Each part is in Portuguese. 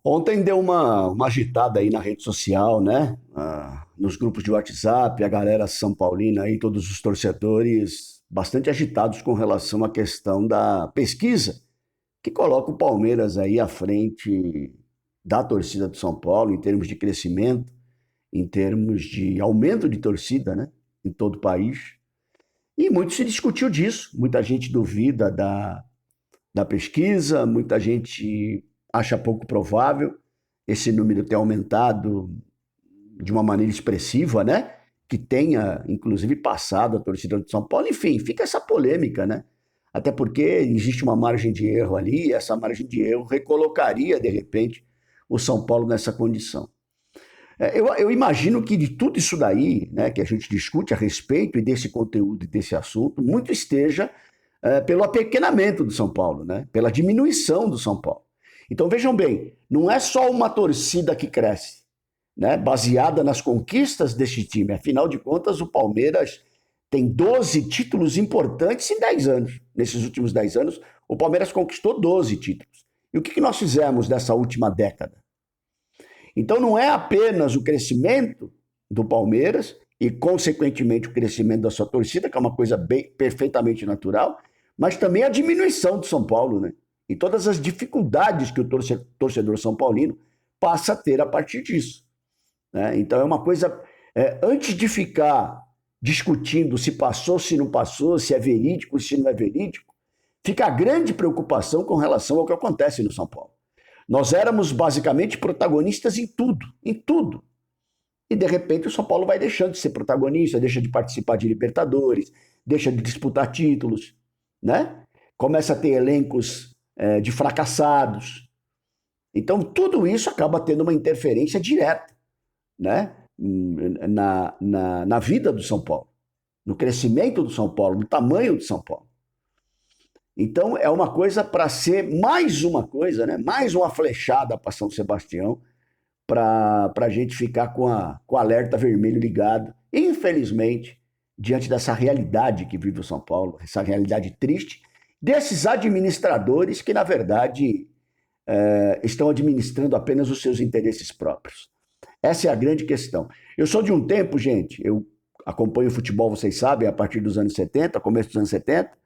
Ontem deu uma agitada aí na rede social, né? Nos grupos de WhatsApp, a galera São Paulina aí, todos os torcedores bastante agitados com relação à questão da pesquisa, que coloca o Palmeiras aí à frente da torcida do São Paulo em termos de crescimento, em termos de aumento de torcida, né? Em todo o país. E muito se discutiu disso. Muita gente duvida da pesquisa, muita gente acha pouco provável esse número ter aumentado de uma maneira expressiva, né? Que tenha, inclusive, passado a torcida do São Paulo. Enfim, fica essa polêmica, né? Até porque existe uma margem de erro ali, e essa margem de erro recolocaria, de repente, o São Paulo nessa condição. Eu imagino que de tudo isso daí, né, que a gente discute a respeito e desse conteúdo e desse assunto, muito esteja pelo apequenamento do São Paulo, né, pela diminuição do São Paulo. Então vejam bem, não é só uma torcida que cresce, né, baseada nas conquistas deste time. Afinal de contas, o Palmeiras tem 12 títulos importantes em 10 anos. Nesses últimos 10 anos, o Palmeiras conquistou 12 títulos. E o que nós fizemos nessa última década? Então não é apenas o crescimento do Palmeiras e, consequentemente, o crescimento da sua torcida, que é uma coisa perfeitamente natural, mas também a diminuição do São Paulo, né? E todas as dificuldades que o torcedor são paulino passa a ter a partir disso. Né? Então é uma coisa, antes de ficar discutindo se passou, se não passou, se é verídico, se não é verídico, fica a grande preocupação com relação ao que acontece no São Paulo. Nós éramos basicamente protagonistas em tudo, em tudo. E de repente o São Paulo vai deixando de ser protagonista, deixa de participar de Libertadores, deixa de disputar títulos, né? Começa a ter elencos de fracassados. Então tudo isso acaba tendo uma interferência direta, né? Na vida do São Paulo, no crescimento do São Paulo, no tamanho do São Paulo. Então é uma coisa para ser mais uma coisa, né? Mais uma flechada para São Sebastião, para a gente ficar com o alerta vermelho ligado. Infelizmente, diante dessa realidade que vive o São Paulo, essa realidade triste, desses administradores que, na verdade, estão administrando apenas os seus interesses próprios. Essa é a grande questão. Eu sou de um tempo, gente, eu acompanho o futebol, vocês sabem, a partir dos anos 70, começo dos anos 70,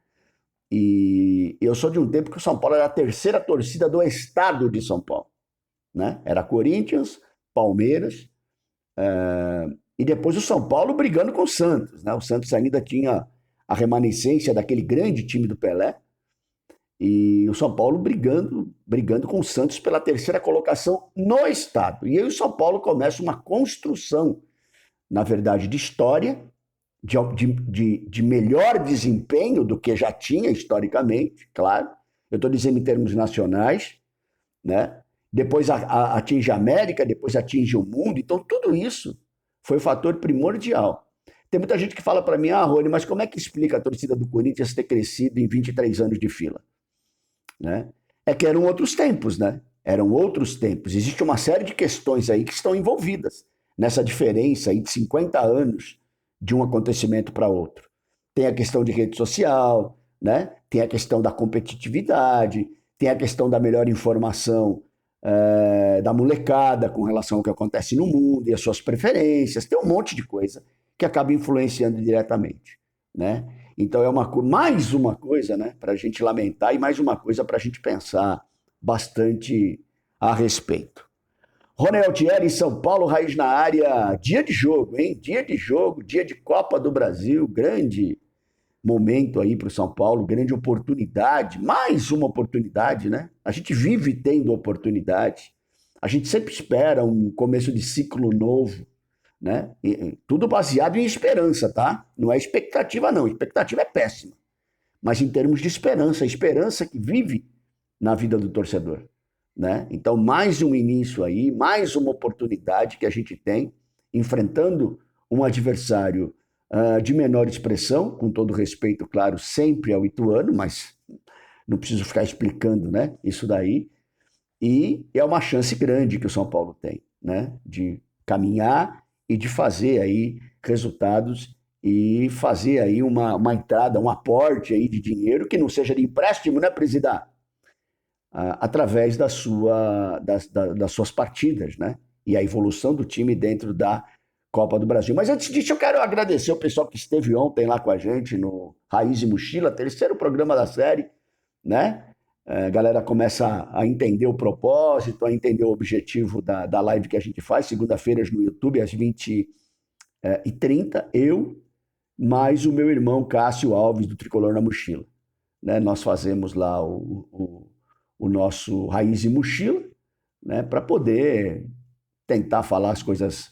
e eu sou de um tempo que o São Paulo era a terceira torcida do estado de São Paulo. Né? Era Corinthians, Palmeiras, e depois o São Paulo brigando com o Santos. Né? O Santos ainda tinha a remanescência daquele grande time do Pelé, e o São Paulo brigando com o Santos pela terceira colocação no estado. E aí o São Paulo começa uma construção, na verdade, de história, de melhor desempenho do que já tinha historicamente, claro. Eu estou dizendo em termos nacionais, né? Depois atinge a América, depois atinge o mundo. Então, tudo isso foi um fator primordial. Tem muita gente que fala para mim, Rony, mas como é que explica a torcida do Corinthians ter crescido em 23 anos de fila? Né? É que eram outros tempos, né? Eram outros tempos. Existe uma série de questões aí que estão envolvidas nessa diferença aí de 50 anos de um acontecimento para outro. Tem a questão de rede social, né? Tem a questão da competitividade, tem a questão da melhor informação da molecada com relação ao que acontece no mundo e as suas preferências, tem um monte de coisa que acaba influenciando diretamente, né? Então é mais uma coisa, né, para a gente lamentar e mais uma coisa para a gente pensar bastante a respeito. Rony Altieri, São Paulo, Raiz na área, dia de jogo, hein? Dia de jogo, dia de Copa do Brasil, grande momento aí para o São Paulo, grande oportunidade, mais uma oportunidade, né? A gente vive tendo oportunidade, a gente sempre espera um começo de ciclo novo, né? Tudo baseado em esperança, tá? Não é expectativa, não. Expectativa é péssima. Mas em termos de esperança, a esperança que vive na vida do torcedor, né? Então, mais um início aí, mais uma oportunidade que a gente tem, enfrentando um adversário de menor expressão, com todo respeito, claro, sempre ao Ituano, mas não preciso ficar explicando, né, isso daí, e é uma chance grande que o São Paulo tem, né, de caminhar e de fazer aí resultados e fazer aí uma entrada, um aporte aí de dinheiro que não seja de empréstimo, né, presidente? através das suas partidas, né? E a evolução do time dentro da Copa do Brasil. Mas antes disso, eu quero agradecer o pessoal que esteve ontem lá com a gente no Raiz e Mochila, terceiro programa da série, né? A galera começa a entender o propósito, a entender o objetivo da live que a gente faz, segunda-feiras no YouTube, às 20h30, eu, mais o meu irmão Cássio Alves, do Tricolor na Mochila. Né? Nós fazemos lá o nosso Raiz e Mochila, né? Para poder tentar falar as coisas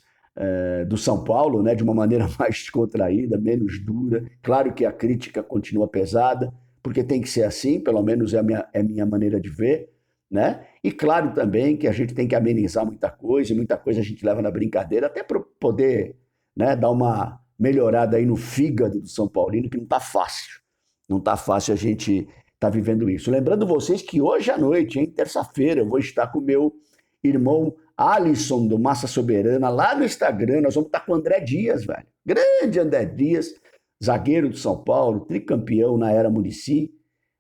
do São Paulo, né? De uma maneira mais descontraída, menos dura. Claro que a crítica continua pesada, porque tem que ser assim, pelo menos é a minha maneira de ver, né? E claro também que a gente tem que amenizar muita coisa, e muita coisa a gente leva na brincadeira, até para poder, né, dar uma melhorada aí no fígado do São Paulino, que não está fácil. Não está fácil a gente estar vivendo isso. Lembrando vocês que hoje à noite, hein, terça-feira, eu vou estar com o meu irmão Alisson, do Massa Soberana, lá no Instagram. Nós vamos estar com o André Dias, velho. Grande André Dias, zagueiro do São Paulo, tricampeão na era Muricy,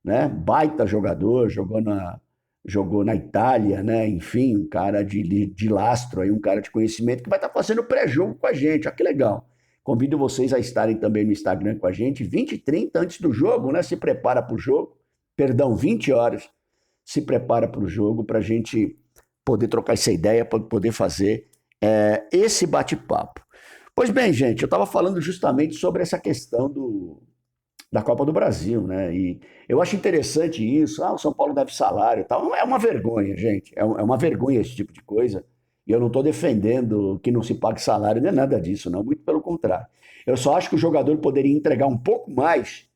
né? Baita jogador, jogou na Itália, né? Enfim, um cara de lastro, aí, um cara de conhecimento que vai estar fazendo pré-jogo com a gente. Olha que legal. Convido vocês a estarem também no Instagram com a gente, 20h30 antes do jogo, né? Se prepara para o jogo, perdão, 20 horas, se prepara para o jogo, para a gente poder trocar essa ideia, para poder fazer esse bate-papo. Pois bem, gente, eu estava falando justamente sobre essa questão da Copa do Brasil, né? E eu acho interessante isso. O São Paulo deve salário e tal. É uma vergonha, gente. É uma vergonha esse tipo de coisa. E eu não estou defendendo que não se pague salário, não é nada disso, não. Muito pelo contrário. Eu só acho que o jogador poderia entregar um pouco mais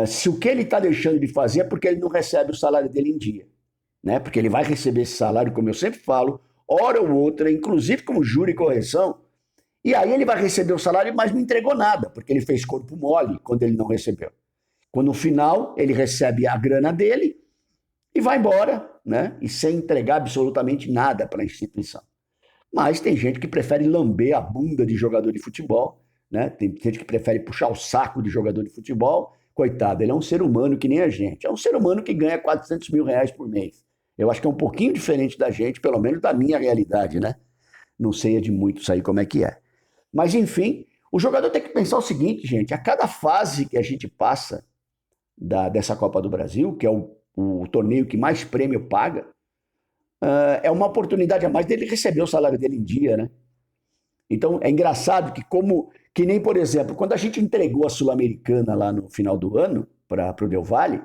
se o que ele está deixando de fazer é porque ele não recebe o salário dele em dia. Né? Porque ele vai receber esse salário, como eu sempre falo, hora ou outra, inclusive como juro e correção, e aí ele vai receber o salário, mas não entregou nada, porque ele fez corpo mole quando ele não recebeu. Quando no final ele recebe a grana dele e vai embora, né? E sem entregar absolutamente nada para a instituição. Mas tem gente que prefere lamber a bunda de jogador de futebol, né? Tem gente que prefere puxar o saco de jogador de futebol. Coitado, ele é um ser humano que nem a gente. É um ser humano que ganha 400 mil reais por mês. Eu acho que é um pouquinho diferente da gente, pelo menos da minha realidade, né? Não sei de muitos aí como é que é. Mas, enfim, o jogador tem que pensar o seguinte, gente, a cada fase que a gente passa dessa Copa do Brasil, que é o torneio que mais prêmio paga, é uma oportunidade a mais dele receber o salário dele em dia, né? Então, é engraçado que nem, por exemplo, quando a gente entregou a Sul-Americana lá no final do ano para o Del Valle,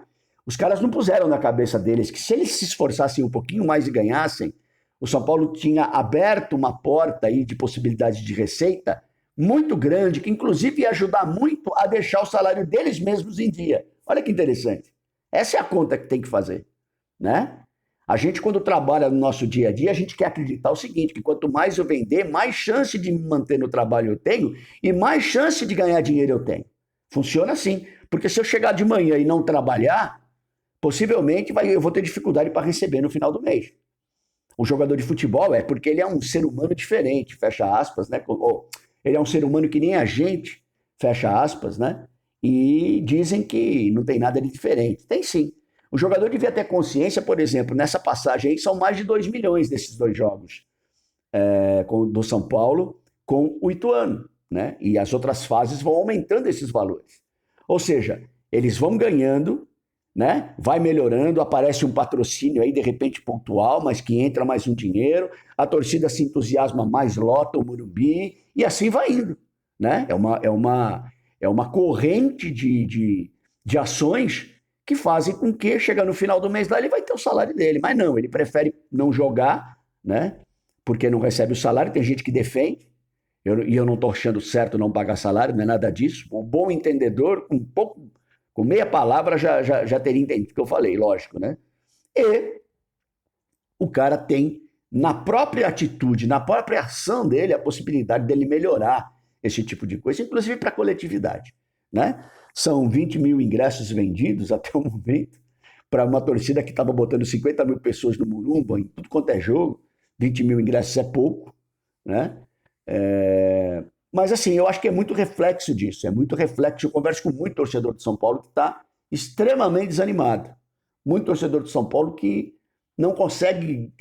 os caras não puseram na cabeça deles que se eles se esforçassem um pouquinho mais e ganhassem, o São Paulo tinha aberto uma porta aí de possibilidade de receita muito grande, que inclusive ia ajudar muito a deixar o salário deles mesmos em dia. Olha que interessante. Essa é a conta que tem que fazer, né? A gente, quando trabalha no nosso dia a dia, a gente quer acreditar o seguinte, que quanto mais eu vender, mais chance de me manter no trabalho eu tenho e mais chance de ganhar dinheiro eu tenho. Funciona assim. Porque se eu chegar de manhã e não trabalhar, possivelmente eu vou ter dificuldade para receber no final do mês. O jogador de futebol porque ele é um ser humano diferente, fecha aspas, né? Ele é um ser humano que nem a gente, fecha aspas, né? E dizem que não tem nada de diferente. Tem sim. O jogador devia ter consciência, por exemplo, nessa passagem aí, são mais de 2 milhões desses 2 jogos do São Paulo com o Ituano, né? E as outras fases vão aumentando esses valores. Ou seja, eles vão ganhando, né? Vai melhorando, aparece um patrocínio aí, de repente pontual, mas que entra mais um dinheiro, a torcida se entusiasma mais, lota o Morumbi, e assim vai indo, né? É uma corrente de ações que fazem com que, chega no final do mês lá, ele vai ter o salário dele. Mas não, ele prefere não jogar, né? Porque não recebe o salário, tem gente que defende, e eu não estou achando certo não pagar salário, não é nada disso. O bom entendedor, com meia palavra, já teria entendido o que eu falei, lógico, né? E o cara tem, na própria atitude, na própria ação dele, a possibilidade dele melhorar esse tipo de coisa, inclusive para a coletividade, né? São 20 mil ingressos vendidos até o momento, para uma torcida que estava botando 50 mil pessoas no Morumba, em tudo quanto é jogo. 20 mil ingressos é pouco, né? Mas assim, eu acho que é muito reflexo disso, é muito reflexo. Eu converso com muito torcedor de São Paulo que está extremamente desanimado, muito torcedor do São Paulo que não consegue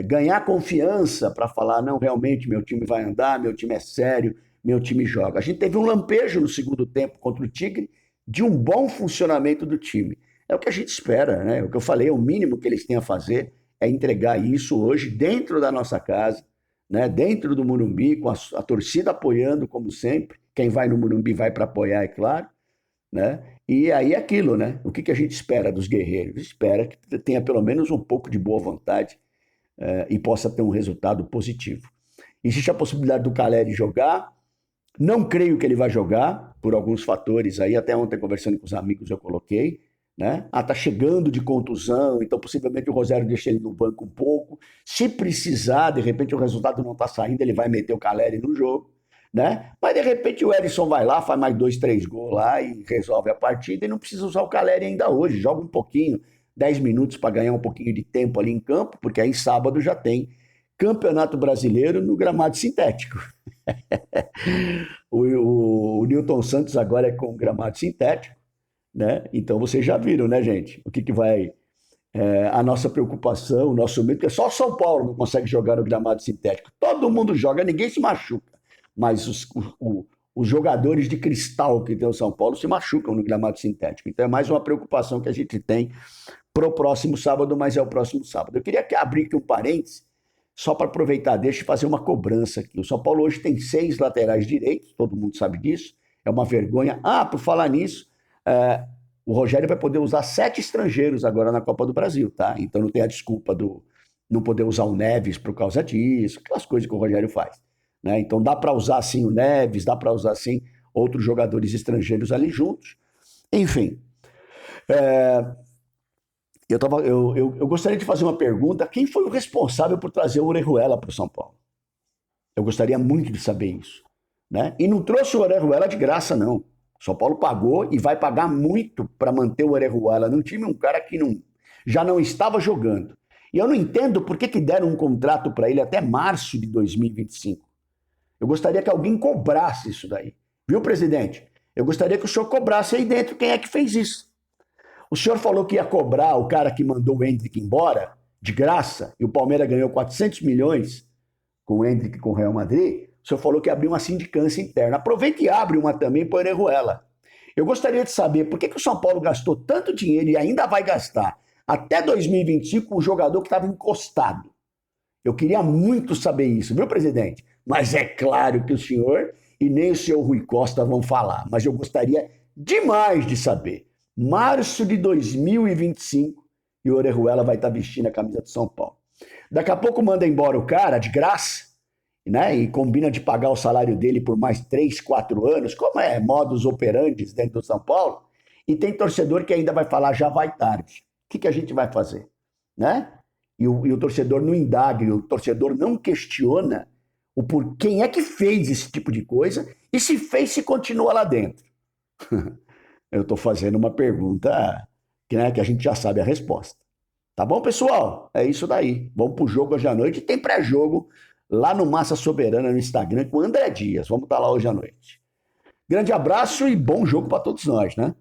ganhar confiança para falar, não, realmente meu time vai andar, meu time é sério, meu time joga. A gente teve um lampejo no segundo tempo contra o Tigre de um bom funcionamento do time. É o que a gente espera, né? O que eu falei, é o mínimo que eles têm a fazer é entregar isso hoje dentro da nossa casa, né? Dentro do Morumbi, com a torcida apoiando, como sempre. Quem vai no Morumbi vai para apoiar, é claro, né? E aí é aquilo, né? O que a gente espera dos guerreiros? Espera que tenha pelo menos um pouco de boa vontade e possa ter um resultado positivo. Existe a possibilidade do Caleri jogar. Não creio que ele vai jogar, por alguns fatores aí. Até ontem, conversando com os amigos, eu coloquei. Né? Tá chegando de contusão, então possivelmente o Rogério deixa ele no banco um pouco. Se precisar, de repente o resultado não tá saindo, ele vai meter o Caleri no jogo. Né? Mas de repente o Erisson vai lá, faz mais 2, 3 gols lá e resolve a partida e não precisa usar o Caleri ainda hoje. Joga um pouquinho, 10 minutos para ganhar um pouquinho de tempo ali em campo, porque aí sábado já tem Campeonato Brasileiro no gramado sintético. o Newton Santos agora é com gramado sintético, né? Então vocês já viram, né, gente? O que vai... a nossa preocupação, o nosso medo, porque só São Paulo não consegue jogar no gramado sintético. Todo mundo joga, ninguém se machuca. Mas os jogadores de cristal que tem o São Paulo se machucam no gramado sintético. Então é mais uma preocupação que a gente tem para o próximo sábado, mas é o próximo sábado. Eu queria abrir aqui um parênteses, só para aproveitar, deixa eu fazer uma cobrança aqui. O São Paulo hoje tem 6 laterais direitos, todo mundo sabe disso, é uma vergonha. Por falar nisso, o Rogério vai poder usar 7 estrangeiros agora na Copa do Brasil, tá? Então não tem a desculpa do não poder usar o Neves por causa disso, aquelas coisas que o Rogério faz. Né? Então dá para usar sim o Neves, dá para usar sim outros jogadores estrangeiros ali juntos. Enfim, eu gostaria de fazer uma pergunta. Quem foi o responsável por trazer o Orejuela para o São Paulo? Eu gostaria muito de saber isso. Né? E não trouxe o Orejuela de graça, não. O São Paulo pagou e vai pagar muito para manter o Orejuela no time, um cara que já não estava jogando. E eu não entendo por que deram um contrato para ele até março de 2025. Eu gostaria que alguém cobrasse isso daí. Viu, presidente? Eu gostaria que o senhor cobrasse aí dentro quem é que fez isso. O senhor falou que ia cobrar o cara que mandou o Endrick embora, de graça, e o Palmeiras ganhou 400 milhões com o Endrick e com o Real Madrid. O senhor falou que ia abrir uma sindicância interna. Aproveita e abre uma também para o Orejuela. Eu gostaria de saber por que o São Paulo gastou tanto dinheiro e ainda vai gastar até 2025 com um jogador que estava encostado. Eu queria muito saber isso, viu, presidente? Mas é claro que o senhor e nem o senhor Rui Costa vão falar. Mas eu gostaria demais de saber. Março de 2025 e o Orejuela vai estar vestindo a camisa do São Paulo. Daqui a pouco manda embora o cara de graça, né? E combina de pagar o salário dele por mais 3, 4 anos, como é modus operandi dentro do São Paulo. E tem torcedor que ainda vai falar, já vai tarde. O que a gente vai fazer? Né? E o torcedor não indaga, o torcedor não questiona quem é que fez esse tipo de coisa e se fez, se continua lá dentro. Eu estou fazendo uma pergunta que a gente já sabe a resposta. Tá bom, pessoal? É isso daí. Vamos pro jogo hoje à noite. Tem pré-jogo lá no Massa Soberana no Instagram com o André Dias. Vamos estar lá hoje à noite. Grande abraço e bom jogo para todos nós, né?